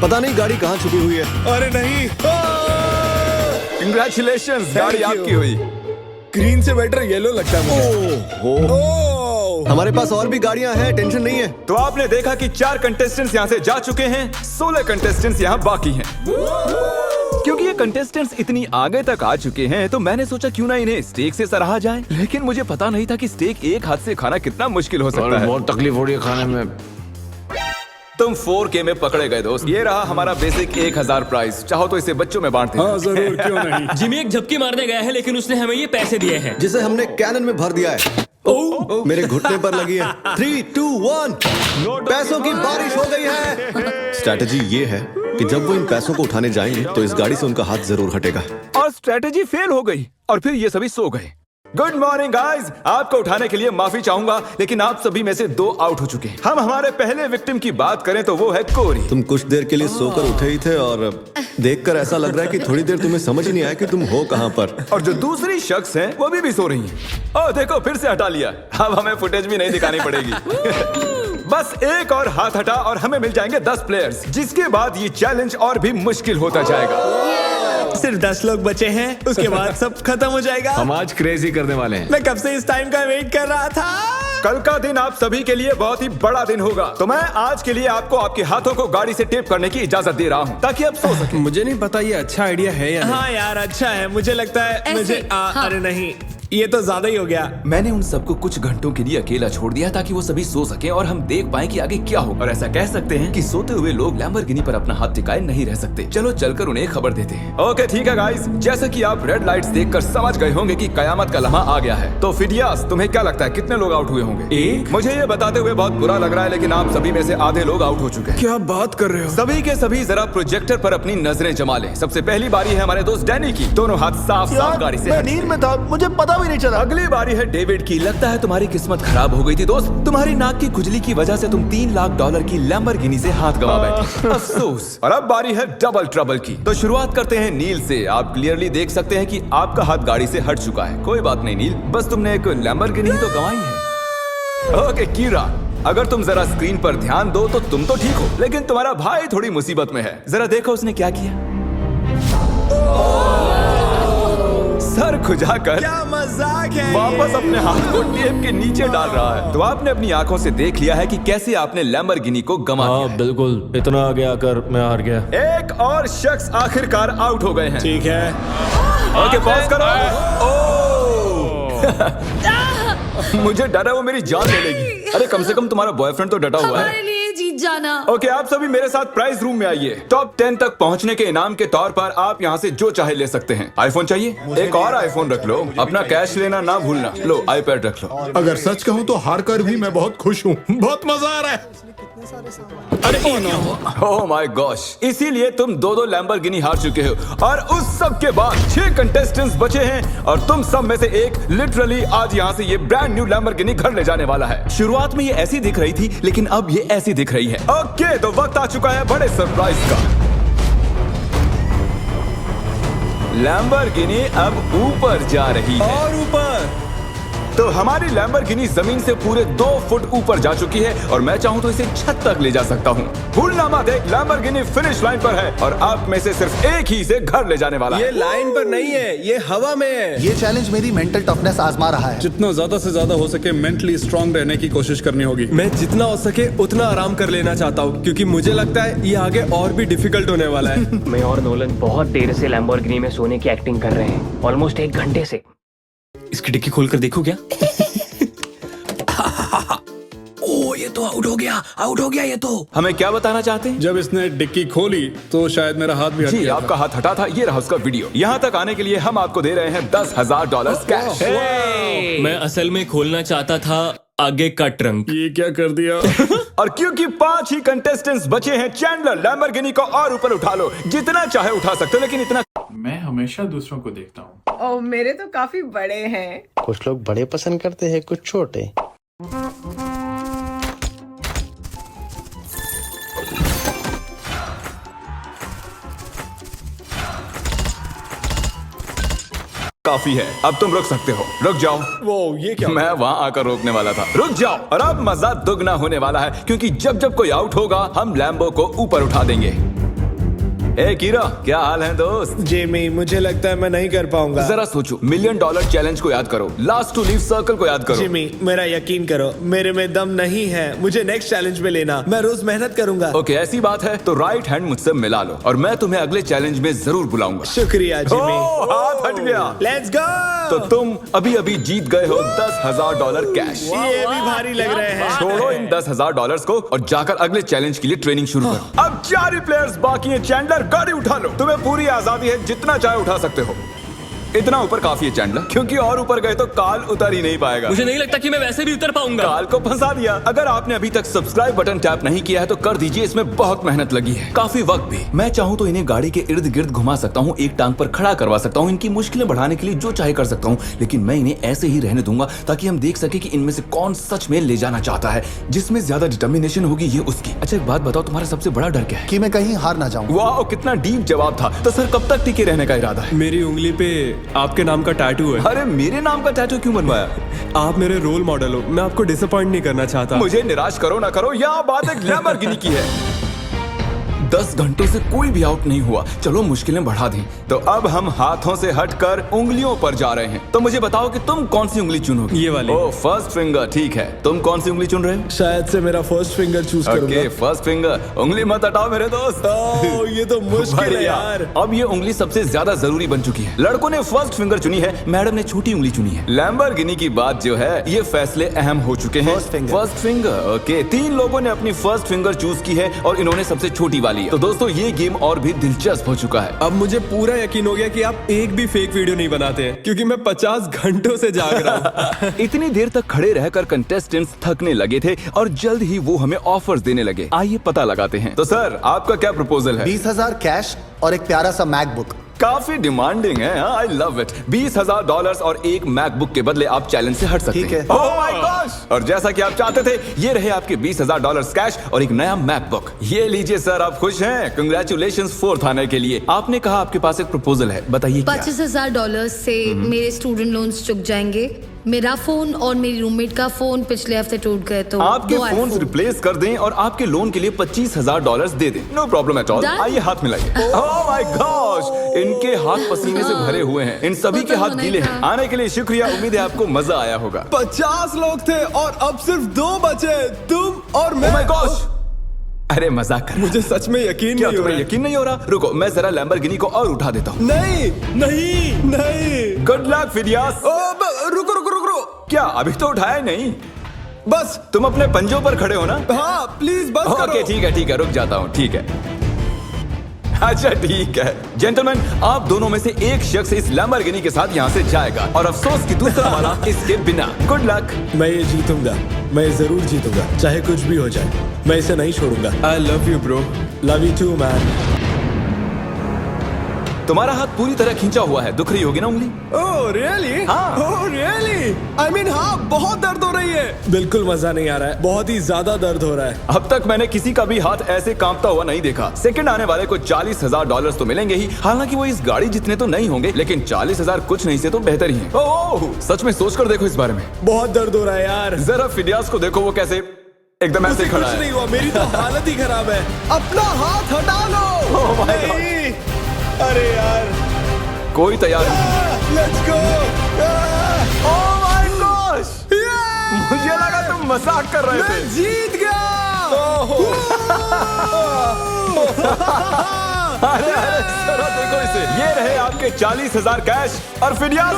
पता नहीं गाड़ी कहाँ छुपी हुई है। अरे नहीं, कंग्रेचुलेशंस, गाड़ी आपकी हुई। ग्रीन से बेटर येलो लगता है मुझे। ओह, हमारे पास और भी गाड़ियां हैं, टेंशन नहीं है। तो आपने देखा कि 4 कंटेस्टेंट्स यहाँ से जा चुके हैं, 16 कंटेस्टेंट्स यहाँ बाकी हैं। क्योंकि ये कंटेस्टेंट्स इतनी आगे तक आ चुके हैं तो मैंने सोचा क्यों ना इन्हें स्टेक से सराहा जाए। लेकिन मुझे पता नहीं था कि स्टेक एक हाथ से खाना कितना मुश्किल हो सकता है। बहुत तकलीफ हो रही है खाने में। तुम 4K में पकड़े गए दोस्त। ये रहा हमारा बेसिक 1000 प्राइस। चाहो तो इसे बच्चों में बांट दें। हाँ जरूर, क्यों नहीं। जिमी एक झपकी मारने गया है लेकिन उसने हमें ये पैसे दिए हैं जिसे हमने कैनन में भर दिया है। मेरे घुटने पर लगी है। 3, 2, 1 पैसों की बारिश हो गई है। स्ट्रैटेजी ये है कि जब वो इन पैसों को उठाने जाएंगे तो इस गाड़ी से उनका हाथ जरूर हटेगा। और स्ट्रेटेजी फेल हो गई और फिर ये सभी सो गए। गुड मॉर्निंग गाइस, आपको उठाने के लिए माफी चाहूंगा लेकिन आप सभी में से 2 आउट हो चुके हैं। हम हमारे पहले विक्टिम की बात करें तो वो है कोरी। तुम कुछ देर के लिए सोकर उठे ही थे और देखकर ऐसा लग रहा है कि थोड़ी देर तुम्हें समझ ही नहीं आया कि तुम हो कहाँ पर। और जो दूसरी शख्स है वो भी सो रही है। ओह देखो, फिर से हटा लिया। अब हमें फुटेज भी नहीं दिखानी पड़ेगी। बस एक और हाथ हटा और हमें मिल जाएंगे 10 प्लेयर्स, जिसके बाद ये चैलेंज और भी मुश्किल होता जाएगा। सिर्फ 10 लोग बचे हैं, उसके बाद सब खत्म हो जाएगा। हम आज क्रेजी करने वाले हैं। मैं कब से इस टाइम का वेट कर रहा था। कल का दिन आप सभी के लिए बहुत ही बड़ा दिन होगा, तो मैं आज के लिए आपको आपके हाथों को गाड़ी से टेप करने की इजाजत दे रहा हूँ ताकि आप सो सकें। मुझे नहीं पता ये अच्छा आइडिया है या नहीं। हाँ यार, अच्छा है। मुझे लगता है ऐसे, हाँ। अरे नहीं, ये तो ज्यादा ही हो गया। मैंने उन सबको कुछ घंटों के लिए अकेला छोड़ दिया ताकि वो सभी सो सकें और हम देख पाएं कि आगे क्या हो। और ऐसा कह सकते हैं कि सोते हुए लोग लैम्बोर्गिनी पर अपना हाथ टिकाए नहीं रह सकते। चलो चलकर उन्हें खबर देते हैं। ओके ठीक है गाइस, जैसा कि आप रेड लाइट्स देखकर समझ गए होंगे कि कयामत का लम्हा आ गया है। तो फिडियास, तुम्हें क्या लगता है कितने लोग आउट हुए होंगे? एक। मुझे ये बताते हुए बहुत बुरा लग रहा है लेकिन आप सभी में से आधे लोग आउट हो चुके हैं। क्या बात कर रहे हो? सभी के सभी जरा प्रोजेक्टर पर अपनी नजरें जमा लें। सबसे पहली बारी है हमारे दोस्त डैनी की। दोनों हाथ साफ साफ गाड़ी से मैं नींद में था, मुझे पता भी नहीं चला। अगली बारी है डेविड की। लगता है तुम्हारी किस्मत खराब हो गई थी दोस्त। तुम्हारी नाक की खुजली की वजह से तुम $3 लाख की लैम्बोर्गिनी से हाथ गंवा बैठे। अफसोस। और अब बारी है डबल ट्रबल की। तो शुरुआत करते हैं नील से। आप क्लियरली देख सकते हैं कि आपका हाथ गाड़ी से हट चुका है। कोई बात नहीं नील, बस तुमने एक लैम्बोर्गिनी तो गंवाई है। ओके कीरा, अगर तुम जरा स्क्रीन पर ध्यान दो तो तुम तो ठीक हो, लेकिन तुम्हारा भाई थोड़ी मुसीबत में है। जरा देखो उसने क्या किया। सर खुजाकर क्या मजाक है वापस अपने हाथ को टेप के नीचे डाल रहा है। तो आपने अपनी आंखों से देख लिया है कि कैसे आपने लैम्बोर्गिनी को गंवा दिया है। बिल्कुल, इतना आगे आकर मैं हार गया। एक और शख्स आखिरकार आउट हो गए हैं। ठीक है। ओके पॉज करो। मुझे डर है वो मेरी जान ले लेगी। अरे कम से कम तुम्हारा बॉयफ्रेंड तो डटा हुआ है। हमारे लिए जीत जाना। ओके आप सभी मेरे साथ प्राइज रूम में आइए। टॉप 10 तक पहुंचने के इनाम के तौर पर आप यहाँ से जो चाहे ले सकते हैं। आईफोन चाहिए? एक और आईफोन रख लो। अपना कैश लेना ना भूलना। लो आईपैड रख लो। अगर सच कहूँ तो हार कर भी मैं बहुत खुश हूँ। बहुत मजा आ रहा है। ओह माय गॉश, इसीलिए तुम 2-2 लैम्बोर्गिनी हार चुके हो। और उस सब के बाद 6 कंटेस्टेंट्स बचे हैं और तुम सब में से एक लिटरली आज यहाँ से ये ब्रांड न्यू लैम्बोर्गिनी घर ले जाने वाला है। शुरुआत में ये ऐसी दिख रही थी लेकिन अब ये ऐसी दिख रही है। ओके तो वक्त आ चुका है बड़े सरप्राइज का। लैम्बोर्गिनी अब ऊपर जा रही है। और ऊपर। तो हमारी लैम्बोर्गिनी जमीन से पूरे 2 फुट ऊपर जा चुकी है और मैं चाहूँ तो इसे छत तक ले जा सकता हूँ। भूलना मत, एक लैम्बोर्गिनी फिनिश लाइन पर है और आप में से सिर्फ एक ही इसे घर ले जाने वाला है। ये लाइन पर नहीं है, ये हवा में है। ये चैलेंज मेरी मेंटल टफनेस आजमा रहा है। जितना ज्यादा से ज्यादा हो सके मेंटली स्ट्रांग रहने की कोशिश करनी होगी। मैं जितना हो सके उतना आराम कर लेना चाहता हूँ क्योंकि मुझे लगता है ये आगे और भी डिफिकल्ट होने वाला है। मैं और नोलन बहुत देर से लैम्बोर्गिनी में सोने की एक्टिंग कर रहे हैं, ऑलमोस्ट 1 घंटे से। इसकी डिक्की खोलकर देखूं क्या? ओ ये तो आउट हो गया ये तो। हमें क्या बताना चाहते हैं? जब इसने डिक्की खोली तो शायद मेरा हाथ भी हट जी गया आपका हाथ हटा था। ये रहा उसका वीडियो। यहाँ तक आने के लिए हम आपको दे रहे हैं $10,000 कैश। मैं असल में खोलना चाहता था आगे का ट्रंक। ये क्या कर दिया? और क्योंकि 5 ही कंटेस्टेंट्स बचे हैं, चैंडलर लैम्बोर्गिनी को और ऊपर उठा लो। जितना चाहे उठा सकते हो लेकिन इतना। मैं हमेशा दूसरों को देखता हूँ। ओ मेरे तो काफी बड़े हैं। कुछ लोग बड़े पसंद करते हैं, कुछ छोटे। काफी है, अब तुम रुक सकते हो। रुक जाओ। वो ये क्या? मैं वहाँ आकर रोकने वाला था। रुक जाओ। और अब मजा दुगना होने वाला है, क्योंकि जब जब कोई आउट होगा हम लैम्बो को ऊपर उठा देंगे। ए कीरा, क्या हाल है दोस्त? जेमी, मुझे लगता है मैं नहीं कर पाऊंगा। जरा सोचो, $1 मिलियन चैलेंज को याद करो, लास्ट टू लीव सर्कल को याद करो। जिमी, मेरा यकीन करो, मेरे में दम नहीं है। मुझे नेक्स्ट चैलेंज में लेना, मैं रोज मेहनत करूंगा। ओके, ऐसी बात है तो राइट हैंड मुझसे मिला लो और मैं तुम्हें अगले चैलेंज में जरूर बुलाऊंगा। शुक्रिया जिमी। ओह, हाथ हट गया। Let's go. तो तुम अभी अभी जीत गए हो $10,000 कैश। ये भी भारी लग रहे हैं। छोड़ो इन $10,000 को और जाकर अगले चैलेंज के लिए ट्रेनिंग शुरू करो। अब 4 ही प्लेयर्स बाकी हैं। चैंडलर, गाड़ी उठा लो, तुम्हें पूरी आजादी है, जितना चाहे उठा सकते हो। इतना ऊपर काफी है चैंडलर, क्योंकि और ऊपर गए तो काल उतर ही नहीं पाएगा। मुझे नहीं लगता कि मैं वैसे भी उतर पाऊंगा। काल को फंसा दिया। अगर आपने अभी तक सब्सक्राइब बटन टैप नहीं किया है तो कर दीजिए, इसमें बहुत मेहनत लगी है, काफी वक्त भी। मैं चाहूँ तो इन्हें गाड़ी के इर्द गिर्द घुमा सकता हूँ, एक टांग पर खड़ा करवा सकता हूँ, इनकी मुश्किलें बढ़ाने के लिए जो चाहे कर सकता हूँ, लेकिन मैं इन्हें ऐसे ही रहने दूंगा ताकि हम देख सके कि इनमें से कौन सच में ले जाना चाहता है। जिसमें ज्यादा डिटर्मिनेशन होगी ये उसकी। अच्छा एक बात बताओ, तुम्हारा सबसे बड़ा डर क्या है? कि मैं कहीं हार ना जाऊं। वाह, कितना डीप जवाब था। तो सर कब तक टिके रहने का इरादा है? मेरी उंगली पे आपके नाम का टैटू है। अरे मेरे नाम का टैटू क्यों बनवाया? आप मेरे रोल मॉडल हो, मैं आपको डिसअपॉइंट नहीं करना चाहता। मुझे निराश करो ना करो, यहाँ बात एक लैम्बोर्गिनी की है। 10 घंटों से कोई भी आउट नहीं हुआ, चलो मुश्किलें बढ़ा दें। तो अब हम हाथों से हटकर उंगलियों पर जा रहे हैं। तो मुझे बताओ कि तुम कौन सी उंगली चुनोगे? ये वाली। ओह, फर्स्ट फिंगर, ठीक है। तुम कौन सी उंगली चुन रहे हो? शायद से मेरा first finger choose okay, first finger. उंगली मत हटाओ मेरे दोस्त। ओह, ये तो मुश्किल है बढ़िया। यार। अब ये उंगली सबसे ज्यादा जरूरी बन चुकी है। लड़कों ने फर्स्ट फिंगर चुनी है, मैडम ने छोटी उंगली चुनी है। लैम्बोर्गिनी की बात जो है, ये फैसले अहम हो चुके हैं। First finger, okay. 3 लोगों ने अपनी फर्स्ट फिंगर चूज की है और इन्होंने सबसे छोटी वाली है। तो दोस्तों ये गेम और भी दिलचस्प हो चुका है। अब मुझे पूरा यकीन हो गया कि आप एक भी फेक वीडियो नहीं बनाते हैं, क्योंकि मैं 50 घंटों से जाग रहा हूँ। इतनी देर तक खड़े रहकर कंटेस्टेंट्स थकने लगे थे और जल्द ही वो हमें ऑफर्स देने लगे। आइए पता लगाते हैं। तो सर आपका क्या प्रपोजल है? 20,000 कैश और एक प्यारा सा मैकबुक। काफी डिमांडिंग है। I love it. $20,000 और एक मैकबुक के बदले आप चैलेंज से हट सकते हैं। ठीक है। Oh my gosh! और जैसा कि आप चाहते थे, ये रहे आपके $20,000 कैश और एक नया मैकबुक। ये लीजिए सर, आप खुश हैं? कंग्रेचुलेशंस 4th आने के लिए। आपने कहा आपके पास एक प्रपोजल है, बताइए क्या? $25,000 से मेरे स्टूडेंट लोन्स चुक जाएंगे। मेरा फोन और मेरी रूममेट का फोन पिछले हफ्ते टूट गए, तो आपके 2 फोन iPhone। रिप्लेस कर दें और आपके लोन के लिए $25,000 दे दें। No problem at all. Done? आइए हाथ मिलाइए। Oh my gosh! इनके हाथ पसीने से भरे हुए हैं। इन सभी के हाथ गीले हैं। आने के लिए शुक्रिया। उम्मीद है आपको मजा आया होगा। 50 लोग थे और अब सिर्फ 2 बचे, तुम और मैं। Oh my gosh! अरे मजाक कर। मुझे सच में यकीन क्या नहीं हो तुम्हें रहा। यकीन नहीं हो रहा? रुको, मैं जरा लैम्बोर्गिनी को और उठा देता हूँ। नहीं नहीं नहीं। Good luck Phidias. रुको रुको रुको। क्या अभी तो उठाया ही नहीं? बस। तुम अपने पंजों पर खड़े हो ना? हाँ प्लीज बस करो। ओके ठीक है, रुक जाता हूँ। ठीक है, अच्छा ठीक है। जेंटलमैन, आप दोनों में से एक शख्स इस लैम्बोर्गिनी के साथ यहाँ से जाएगा और अफसोस की दूसरा वाला इसके बिना। Good luck. मैं ये जीतूंगा, मैं जरूर जीतूंगा, चाहे कुछ भी हो जाए। मैं इसे नहीं छोड़ूंगा। I love you bro. Love you too man. तुम्हारा हाथ पूरी तरह खींचा हुआ है, दुख रही होगी ना उंगली? Oh really? हाँ। Oh really? आई मीन हाँ, बहुत दर्द हो रही है। बिल्कुल मजा नहीं आ रहा है, बहुत ही ज्यादा दर्द हो रहा है। अब तक मैंने किसी का भी हाथ ऐसे कांपता हुआ नहीं देखा। सेकंड आने वाले को $40,000 तो मिलेंगे ही, हालांकि वो इस गाड़ी जितने तो नहीं होंगे, लेकिन 40,000 कुछ नहीं से तो बेहतर ही है। ओह, सच में सोचकर देखो इस बारे में। बहुत दर्द हो रहा है यार। जरा फिडियास को देखो, वो कैसे एकदम ऐसे खड़ा कुछ है। नहीं हुआ, मेरी तो हालत ही खराब है। अपना हाथ हटा लो। Oh my God. नहीं। अरे यार, कोई तैयार नहीं। Let's go. Oh my gosh! मुझे लगा तुम मजाक कर रहे थे। मैं जीत गया। अरे जरा देखो इसे। ये रहे आपके 40,000 कैश और फिडियास